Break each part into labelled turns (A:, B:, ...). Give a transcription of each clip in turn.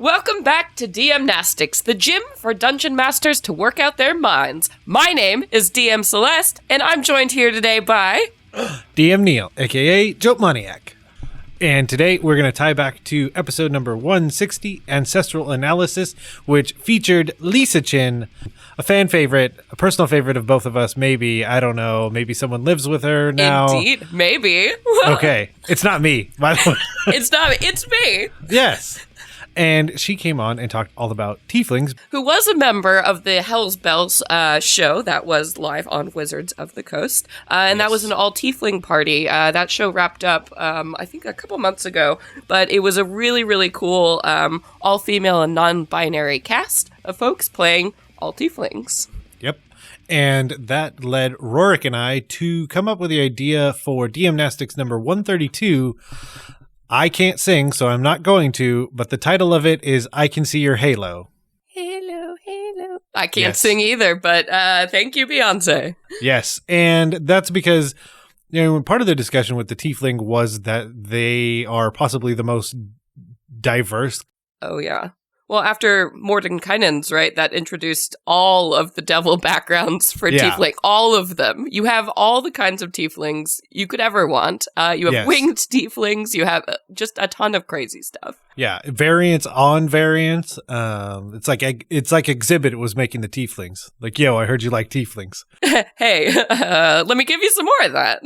A: Welcome back to DM-Nastics, the gym for dungeon masters to work out their minds. My name is DM Celeste, and I'm joined here today by...
B: DM Neal, aka Joke Maniac. And today we're going to tie back to episode number 160, Ancestral Analysis, which featured Lisa Chin, a fan favorite, a personal favorite of both of us, maybe. I don't know. Maybe someone lives with her now.
A: Indeed, maybe.
B: Okay. It's not me, by the way.
A: It's not, it's me.
B: Yes. And she came on and talked all about tieflings.
A: Who was a member of the Hell's Bells show that was live on Wizards of the Coast. And that was an all-tiefling party. That show wrapped up, I think, a couple months ago. But it was a really, really cool all-female and non-binary cast of folks playing all tieflings.
B: Yep. And that led Rorik and I to come up with the idea for DM-Nastics number 132. I can't sing, so I'm not going to, but the title of it is I Can See Your Halo.
A: Halo, halo. I can't sing either, but thank you, Beyonce.
B: Yes, and that's because, you know, part of the discussion with the tiefling was that they are possibly the most diverse.
A: Oh, yeah. Well, after Mordenkainen's, right, that introduced all of the devil backgrounds for tiefling. All of them. You have all the kinds of tieflings you could ever want. You have winged tieflings. You have just a ton of crazy stuff.
B: Yeah, variants on variants. It's like Exhibit was making the tieflings. Like, yo, I heard you like tieflings.
A: Hey, let me give you some more of that.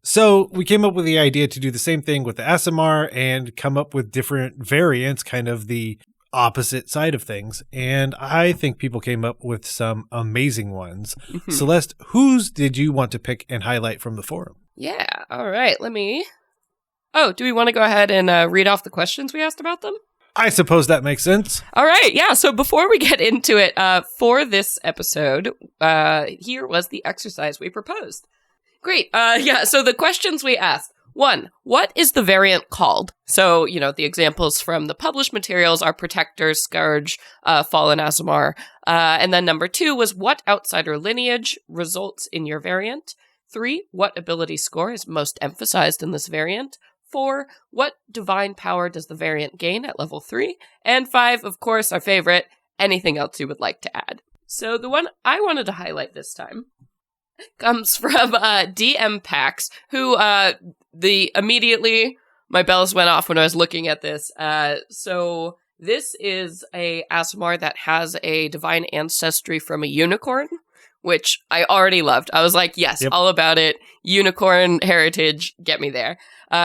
B: So we came up with the idea to do the same thing with the Aasimar and come up with different variants, kind of the opposite side of things, and I think people came up with some amazing ones. Mm-hmm. Celeste, whose did you want to pick and highlight from the forum?
A: Yeah, all right, do we want to go ahead and read off the questions we asked about them?
B: I suppose that makes sense.
A: All right, yeah, so before we get into it, for this episode, here was the exercise we proposed. Great, so the questions we asked. 1. What is the variant called? So, you know, the examples from the published materials are Protector, Scourge, Fallen Aasimar. And then number 2 was what outsider lineage results in your variant? 3. What ability score is most emphasized in this variant? 4. What divine power does the variant gain at level 3? And 5, of course, our favorite, anything else you would like to add. So the one I wanted to highlight this time comes from DM Pax, who immediately my bells went off when I was looking at this. So this is a Aasimar that has a divine ancestry from a unicorn, which I already loved. I was like, yes, all about it. Unicorn heritage, get me there.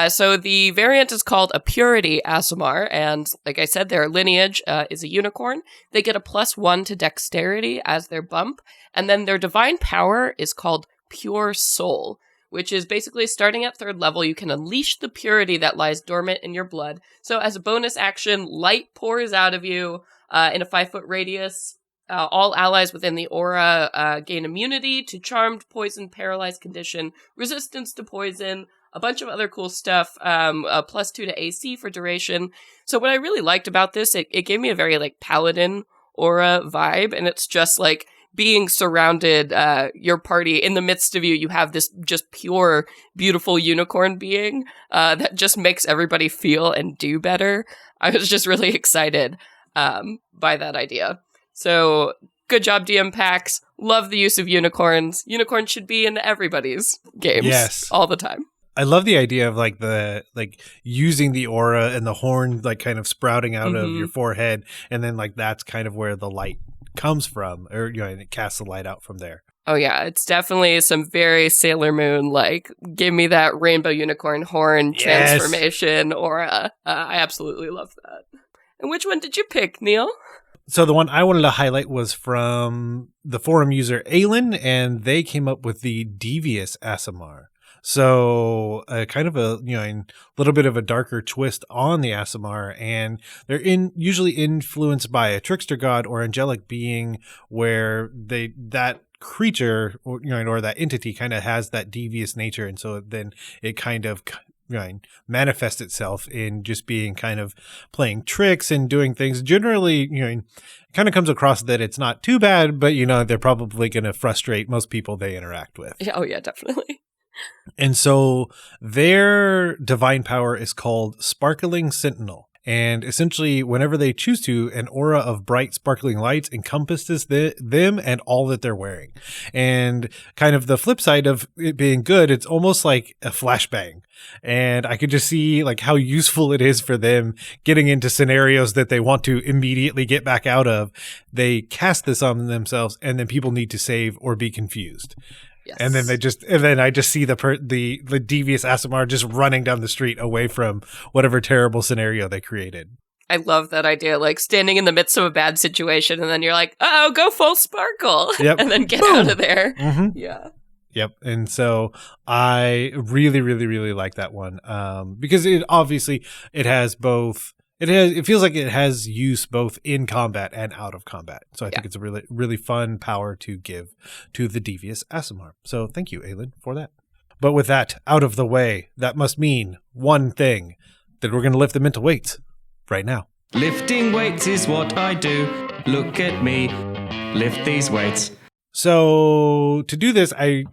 A: So the variant is called a Purity Aasimar, and like I said, their lineage is a unicorn. They get a +1 to dexterity as their bump, and then their divine power is called Pure Soul, which is basically starting at 3rd level, you can unleash the purity that lies dormant in your blood. So as a bonus action, light pours out of you in a 5-foot radius. All allies within the aura gain immunity to charmed, poison, paralyzed condition, resistance to poison, a bunch of other cool stuff, a +2 to AC for duration. So what I really liked about this, it gave me a very like paladin aura vibe, and it's just like being surrounded, your party, in the midst of you, you have this just pure, beautiful unicorn being that just makes everybody feel and do better. I was just really excited by that idea. So, good job, DM Pax. Love the use of unicorns. Unicorns should be in everybody's games all the time.
B: I love the idea of using the aura and the horn like kind of sprouting out of your forehead, and then like that's kind of where the light comes from, or and it casts the light out from there.
A: Oh yeah, it's definitely some very Sailor Moon, like give me that rainbow unicorn horn transformation aura. I absolutely love that. And which one did you pick, Neal?
B: So the one I wanted to highlight was from the forum user Aelin, and they came up with the Devious Aasimar. So kind of a little bit of a darker twist on the Aasimar, and they're usually influenced by a trickster god or angelic being, where that creature or that entity kind of has that devious nature, and so then it kind of manifests itself in just being kind of playing tricks and doing things. Generally, kind of comes across that it's not too bad, but they're probably going to frustrate most people they interact with.
A: Oh yeah, definitely.
B: And so their divine power is called Sparkling Sentinel. And essentially, whenever they choose to, an aura of bright, sparkling lights encompasses them and all that they're wearing. And kind of the flip side of it being good, it's almost like a flashbang. And I could just see like how useful it is for them getting into scenarios that they want to immediately get back out of. They cast this on themselves, and then people need to save or be confused.
A: Yes.
B: And then I just see the devious Aasimar just running down the street away from whatever terrible scenario they created.
A: I love that idea, like standing in the midst of a bad situation, and then you're like, "Oh, go full sparkle,"
B: Yep.
A: and then get
B: Boom.
A: out of there.
B: Mm-hmm.
A: Yeah.
B: Yep. And so I really, really, really like that one because it obviously it has both. It feels like it has use both in combat and out of combat. So I think it's a really, really fun power to give to the devious Aasimar. So thank you, Aelin, for that. But with that out of the way, that must mean one thing, that we're going to lift the mental weights right now.
C: Lifting weights is what I do. Look at me. Lift these weights.
B: So to do this, I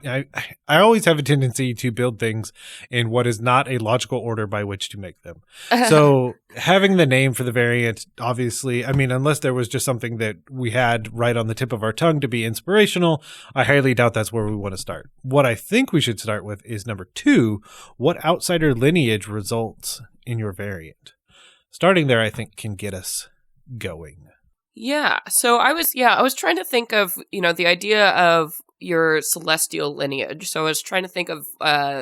B: always have a tendency to build things in what is not a logical order by which to make them. So having the name for the variant, obviously, I mean, unless there was just something that we had right on the tip of our tongue to be inspirational, I highly doubt that's where we want to start. What I think we should start with is number 2, what outsider lineage results in your variant? Starting there, I think, can get us going.
A: Yeah. So I was trying to think of, the idea of your celestial lineage. So I was trying to think of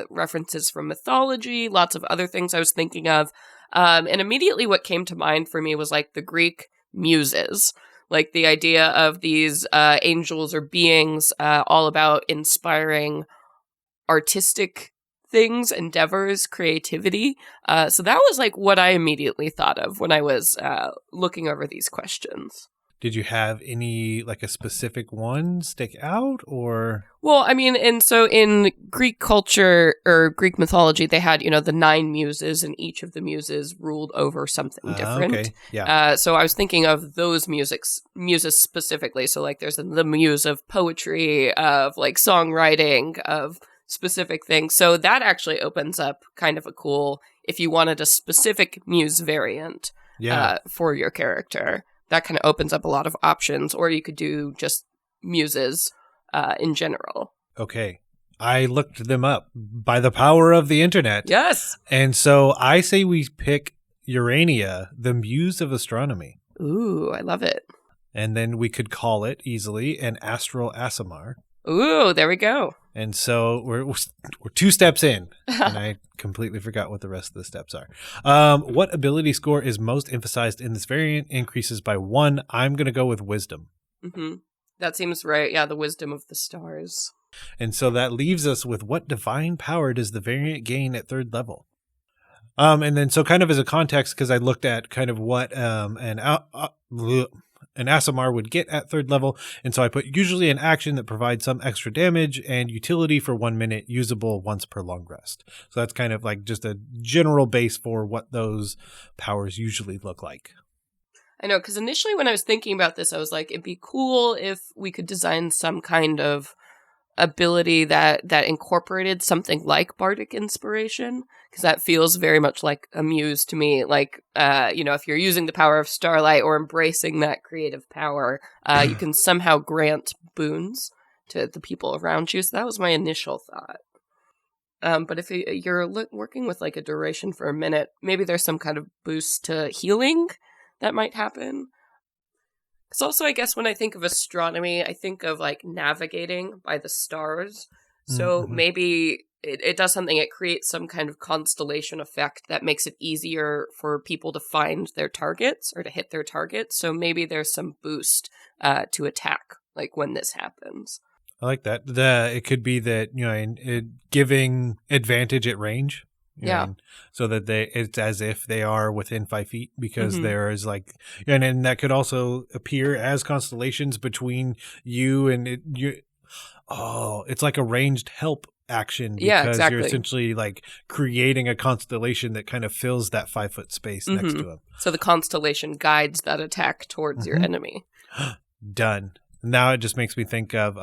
A: references from mythology, lots of other things I was thinking of. And immediately what came to mind for me was like the Greek muses, like the idea of these angels or beings all about inspiring artistic things, endeavors, creativity. So that was like what I immediately thought of when I was looking over these questions.
B: Did you have any, like a specific one stick out or?
A: Well, I mean, and so in Greek culture or Greek mythology, they had, the 9 muses, and each of the muses ruled over something different.
B: Okay. Yeah.
A: So I was thinking of those muses specifically. So like there's the muse of poetry, of like songwriting, of specific things. So that actually opens up kind of a cool, if you wanted a specific muse variant for your character, that kind of opens up a lot of options. Or you could do just muses in general.
B: Okay. I looked them up by the power of the internet.
A: Yes.
B: And so I say we pick Urania, the muse of astronomy.
A: Ooh, I love it.
B: And then we could call it easily an astral Aasimar.
A: Ooh, there we go.
B: And so we're 2 steps in, and I completely forgot what the rest of the steps are. What ability score is most emphasized in this variant? Increases by 1. I'm going to go with wisdom.
A: Mm-hmm. That seems right. Yeah, the wisdom of the stars.
B: And so that leaves us with what divine power does the variant gain at 3rd level? And then so kind of as a context, because I looked at kind of what an Aasimar would get at 3rd level. And so I put usually an action that provides some extra damage and utility for 1 minute, usable once per long rest. So that's kind of like just a general base for what those powers usually look like.
A: I know, because initially when I was thinking about this, I was like, it'd be cool if we could design some kind of ability that incorporated something like bardic inspiration, because that feels very much like a muse to me. Like, if you're using the power of starlight or embracing that creative power, you can somehow grant boons to the people around you. So that was my initial thought. But if you're working with like a duration for a minute, maybe there's some kind of boost to healing that might happen. Because also, I guess when I think of astronomy, I think of like navigating by the stars. So maybe it does something, it creates some kind of constellation effect that makes it easier for people to find their targets or to hit their targets. So maybe there's some boost to attack, like when this happens.
B: I like that. It could be that, giving advantage at range. So that it's as if they are within 5 feet, because there is like, and that could also appear as constellations between you and it's like a ranged help action, because you're essentially like creating a constellation that kind of fills that 5 foot space next to him.
A: So the constellation guides that attack towards your enemy.
B: Done. Now it just makes me think of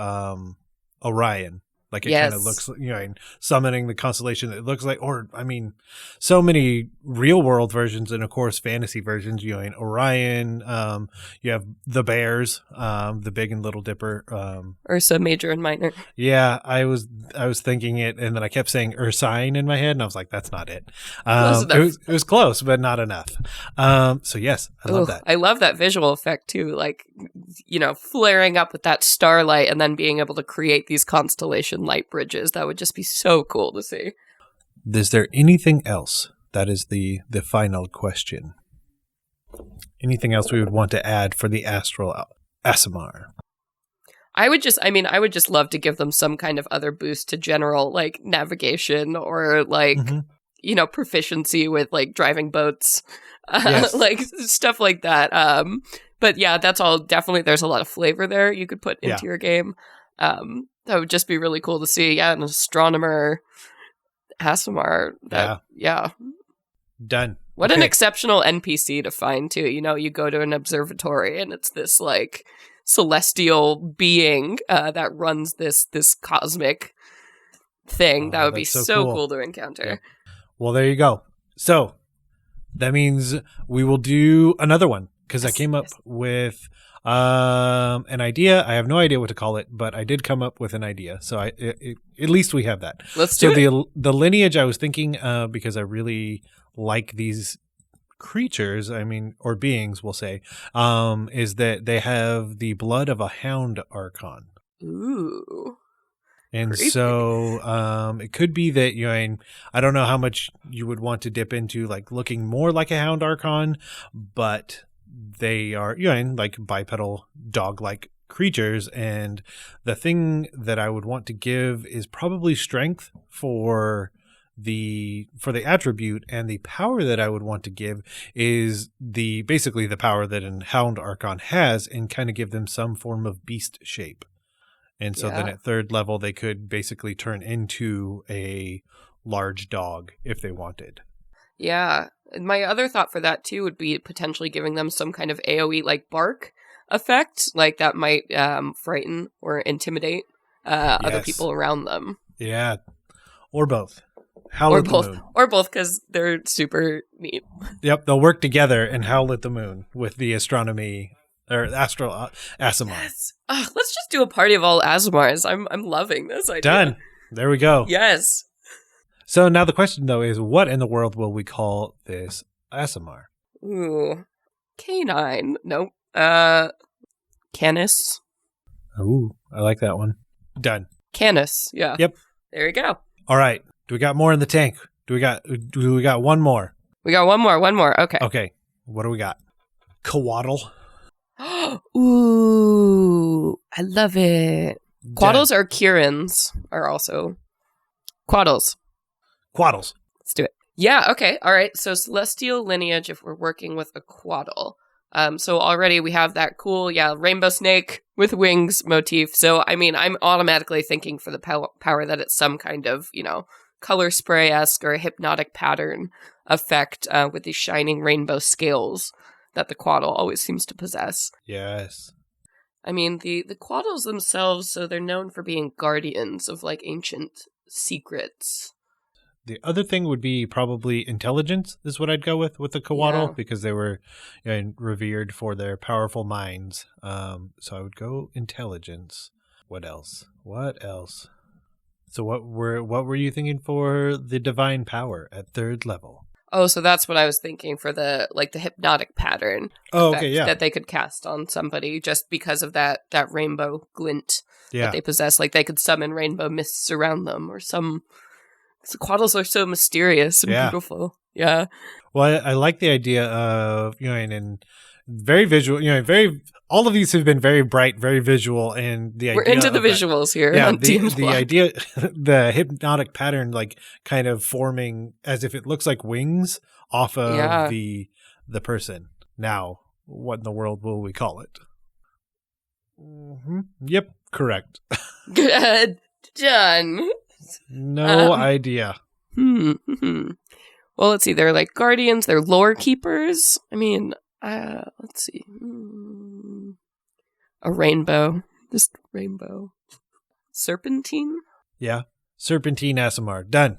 B: Orion. Like it kind of looks, and summoning the constellation, it looks like, or I mean, so many real world versions and of course fantasy versions. Orion, you have the bears, the Big and Little Dipper,
A: Ursa Major and Minor.
B: Yeah, I was thinking it, and then I kept saying Ursine in my head, and I was like, that's not it.
A: Close enough.
B: It was close, but not enough. So yes, I love that.
A: I love that visual effect too, like flaring up with that starlight and then being able to create these constellation light bridges. That would just be so cool to see.
B: Is there anything else? That is the final question. Anything else we would want to add for the Astral Aasimar?
A: I would just love to give them some kind of other boost to general like navigation or like proficiency with like driving boats,
B: Yes.
A: like stuff like that. But yeah, that's all. Definitely, there's a lot of flavor there you could put into your game. That would just be really cool to see. Yeah, an astronomer Aasimar.
B: Done.
A: What an exceptional NPC to find too. You go to an observatory and it's this like celestial being that runs this cosmic thing. That would be so cool to encounter.
B: Yeah. Well, there you go. So that means we will do another one because I came up with an idea. I have no idea what to call it, but I did come up with an idea. So at least we have that.
A: Let's do it.
B: The lineage I was thinking because I really like these creatures, or beings, we'll say, is that they have the blood of a hound archon.
A: Ooh.
B: And
A: creepy.
B: So it could be that, I don't know how much you would want to dip into like looking more like a hound archon, but they are, like bipedal dog-like creatures. And the thing that I would want to give is probably strength for the attribute, and the power that I would want to give is basically the power that a hound archon has, and kind of give them some form of beast shape. And so then at third level, they could basically turn into a large dog if they wanted.
A: Yeah. My other thought for that too would be potentially giving them some kind of AoE like bark effect, like that might frighten or intimidate other people around them.
B: Yeah. Or both. Howl at the moon.
A: Or both, because they're super neat.
B: Yep, they'll work together and howl at the moon with the astronomy or Astral Aasimar.
A: Yes. Let's just do a party of all Aasimars. I'm loving this idea.
B: Done. There we go.
A: Yes.
B: So now the question though is, what in the world will we call this Aasimar?
A: Ooh, canine. Nope. Canis.
B: Ooh, I like that one. Done.
A: Canis. Yeah.
B: Yep.
A: There you go.
B: All right. Do we got more in the tank? Do we got one more?
A: We got one more. Okay.
B: Okay. What do we got? Quaddle.
A: Ooh, I love it. Quaddles or Kirins are also Quaddles. Let's do it. Yeah, okay. All right. So celestial lineage if we're working with a Quaddle. So already we have that cool, rainbow snake with wings motif. So, I'm automatically thinking for the power that it's some kind of, color spray-esque or hypnotic pattern effect with these shining rainbow scales that the Quaddle always seems to possess.
B: Yes.
A: The Quaddles themselves, so they're known for being guardians of, like, ancient secrets.
B: The other thing would be probably intelligence is what I'd go with the Quaddle, because they were revered for their powerful minds. So I would go intelligence. What else? So what were you thinking for the divine power at third level?
A: Oh, so that's what I was thinking for the hypnotic pattern that they could cast on somebody just because of that rainbow glint that they possess. Like they could summon rainbow mists around them or some. The Quaddles are so mysterious and beautiful. Yeah.
B: Well, I like the idea of, and very visual, all of these have been very bright, very visual. And
A: we're into the visuals here.
B: Yeah.
A: On
B: The idea, the hypnotic pattern, like kind of forming as if it looks like wings off of the person. Now, what in the world will we call it? Mm-hmm. Yep. Correct.
A: Good. Done.
B: No idea.
A: Well, let's see. They're like guardians. They're lore keepers. Let's see. A rainbow. This rainbow. Serpentine?
B: Yeah. Serpentine Aasimar. Done.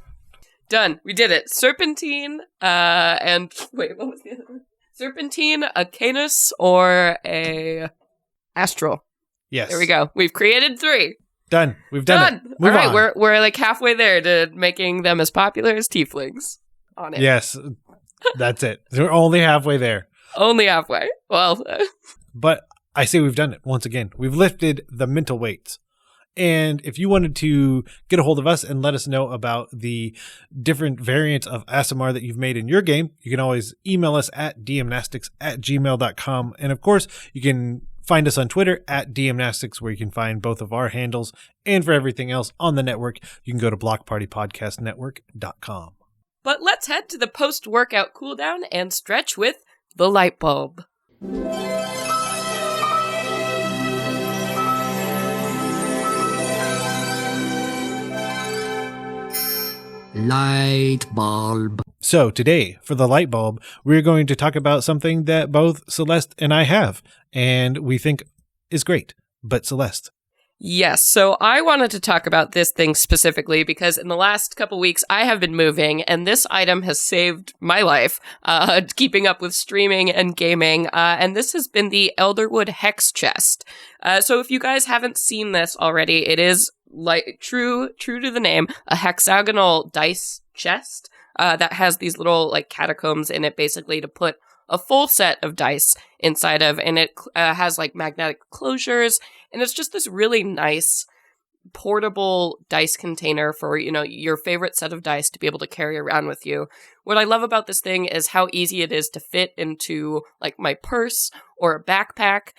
A: Done. We did it. Serpentine, and wait, what was the other one? Serpentine, a Canis, or a Astral.
B: Yes.
A: There we go. We've created 3.
B: Done. We've done it.
A: All right,
B: on.
A: we're like halfway there to making them as popular as tieflings on it.
B: Yes. That's it. We're only halfway there.
A: Only halfway. Well,
B: But I say we've done it once again. We've lifted the mental weights. And if you wanted to get a hold of us and let us know about the different variants of Aasimar that you've made in your game, you can always email us at dmnastics@gmail.com. And of course, you can find us on Twitter at DM-Nastics, where you can find both of our handles. And for everything else on the network, you can go to blockpartypodcastnetwork.com.
A: but let's head to the post-workout cooldown and stretch with the light bulb.
D: Light bulb.
B: So today, for the light bulb, we're going to talk about something that both Celeste and I have, and we think is great. But Celeste.
A: Yes, so I wanted to talk about this thing specifically because in the last couple weeks I have been moving, and this item has saved my life, keeping up with streaming and gaming, and this has been the Elderwood Hex Chest. So if you guys haven't seen this already, it is like true to the name, a hexagonal dice chest that has these little like catacombs in it, basically to put a full set of dice inside of, and it has like magnetic closures, and it's just this really nice portable dice container for, you know, your favorite set of dice to be able to carry around with you. What I love about this thing is how easy it is to fit into like my purse or a backpack,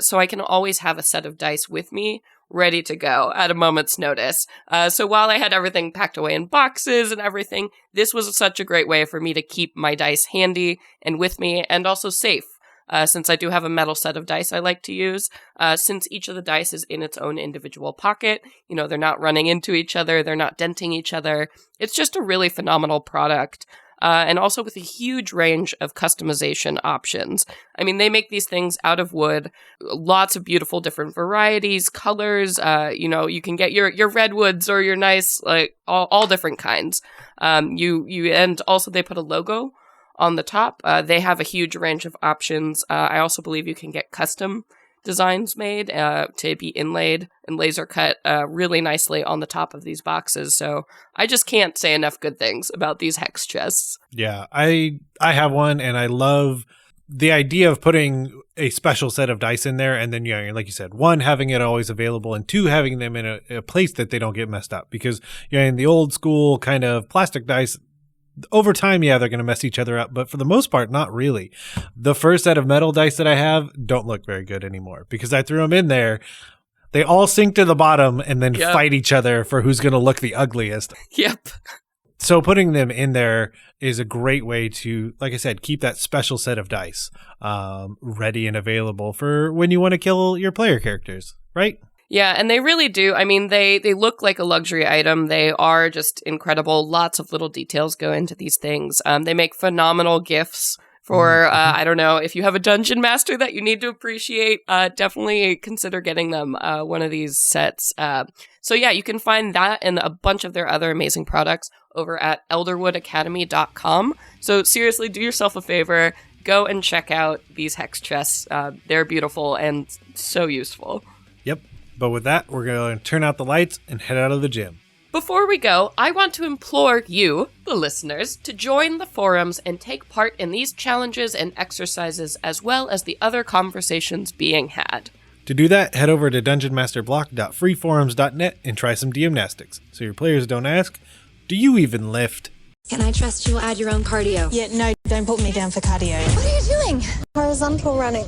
A: so I can always have a set of dice with me ready to go at a moment's notice. So while I had everything packed away in boxes and everything, this was such a great way for me to keep my dice handy and with me, and also safe. Since I do have a metal set of dice I like to use, since each of the dice is in its own individual pocket, you know, they're not running into each other, they're not denting each other. It's just a really phenomenal product. And also with a huge range of customization options. I mean, they make these things out of wood, lots of beautiful different varieties, colors, you know, you can get your redwoods or your nice, like, all different kinds. And also they put a logo on the top. They have a huge range of options. I also believe you can get custom designs made to be inlaid and laser cut really nicely on the top of these boxes. So I just can't say enough good things about these hex chests.
B: Yeah, I have one, and I love the idea of putting a special set of dice in there, and then, you know, like you said, 1, having it always available, and 2, having them in a place that they don't get messed up. Because, you know, in the old school kind of plastic dice, over time, yeah, they're going to mess each other up, but for the most part, not really. The first set of metal dice that I have don't look very good anymore because I threw them in there. They all sink to the bottom and then fight each other for who's going to look the ugliest.
A: Yep.
B: So putting them in there is a great way to, like I said, keep that special set of dice ready and available for when you want to kill your player characters, right?
A: Yeah, and they really do. I mean, they look like a luxury item. They are just incredible. Lots of little details go into these things. They make phenomenal gifts for, I don't know, if you have a dungeon master that you need to appreciate, definitely consider getting them one of these sets. So yeah, you can find that and a bunch of their other amazing products over at elderwoodacademy.com. So seriously, do yourself a favor. Go and check out these hex chests. They're beautiful and so useful.
B: Yep. But with that, we're going to turn out the lights and head out of the gym.
A: Before we go, I want to implore you, the listeners, to join the forums and take part in these challenges and exercises as well as the other conversations being had.
B: To do that, head over to dungeonmasterblock.freeforums.net and try some DM-Nastics, so your players don't ask, do you even lift?
E: Can I trust you'll add your own cardio?
F: Yeah, no, don't put me down for cardio.
E: What are you doing?
F: Horizontal running.